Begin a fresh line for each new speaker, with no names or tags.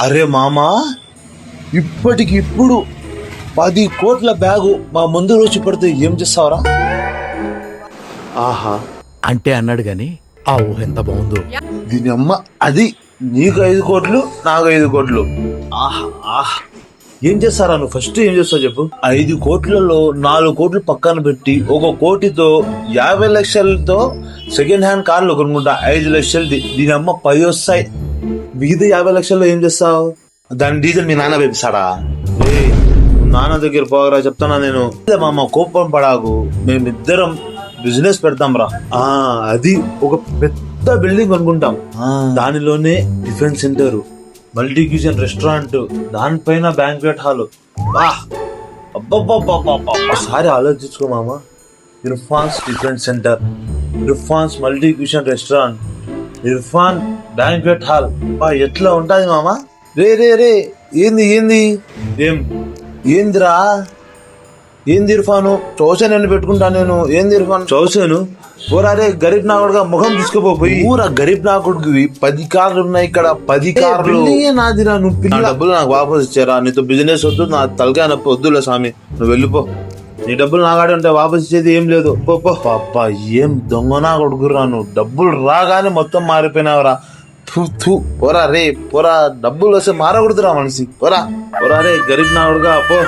అరే మామా, ఇప్పటికిప్పుడు 10 కోట్ల బ్యాగు మా ముందు రోజు పడితే ఏం చేస్తావరా?
ఆహా అంటే అన్నాడు గాని ఆ ఊహ ఎంత బాగుందో.
దీని అమ్మ, అది నీకు 5 కోట్లు, నాకు 5 కోట్లు. ఆహా ఆహా, ఏం చేస్తారా నువ్వు? ఫస్ట్ ఏం చేస్తావు చెప్పు. 5 కోట్లలో 4 కోట్లు పక్కన పెట్టి 1 కోటితో 50 లక్షలతో సెకండ్ హ్యాండ్ కార్లు కొనుక్కుంటా. 5 లక్షలది దీని అమ్మ 10 వస్తాయి. మిగతా 50 లక్షల్లో ఏం చేస్తావు? దాని డీజిల్ మీ నాన్న వేపిస్తాడా? నాన్న దగ్గర పోగరా చెప్తానా నేను. మామ కోపం పడాకు, మేమిద్దరం బిజినెస్ పెడతాం రా. అది ఒక పెద్ద బిల్డింగ్ అనుకుంటాం, దానిలోనే defence centre, multi cuisine restaurant, దానిపైన బ్యాంక్వెట్ హాల్. ఒకసారి ఆలోచించుకో మామ. Irfan's defence centre, Irfan's multi cuisine restaurant, Irfan banquet hall. ఎట్లా ఉంటది మామ? రే రే రే, ఏంది ఏంది ఏందిరా? ఏంది ఇర్ఫాను? చౌసేను పెట్టుకుంటా నేను. ఏంది ఇర్ఫాన్? చౌసేను పోరారే గరీబ్ నాకుడుగా ముఖం తీసుకుపోయి. ఊరా గరీబ్ నాకుడికి 10 కార్లు ఉన్నాయి ఇక్కడ, 10 కార్లు నాదిరా. నువ్వు పిల్ల డబ్బులు నాకు వాపస్ ఇచ్చారా? నీతో బిజినెస్ వద్దు, నా తలకాయ నొప్పి వద్దులే స్వామి, నువ్వు వెళ్ళిపో. నీ డబ్బులు నాగాడే ఉంటే వాపస్ ఇచ్చేది ఏం లేదు. పో. పాప ఏం దొంగ నా కొడుకురా నువ్వు. డబ్బులు రాగానే మొత్తం మారిపోయినావురా. పోరా రే పోరా, డబ్బులు వస్తే మారకూడదురా మనిషి. పోరా రే గరీబ్ నాకుడుగా పో.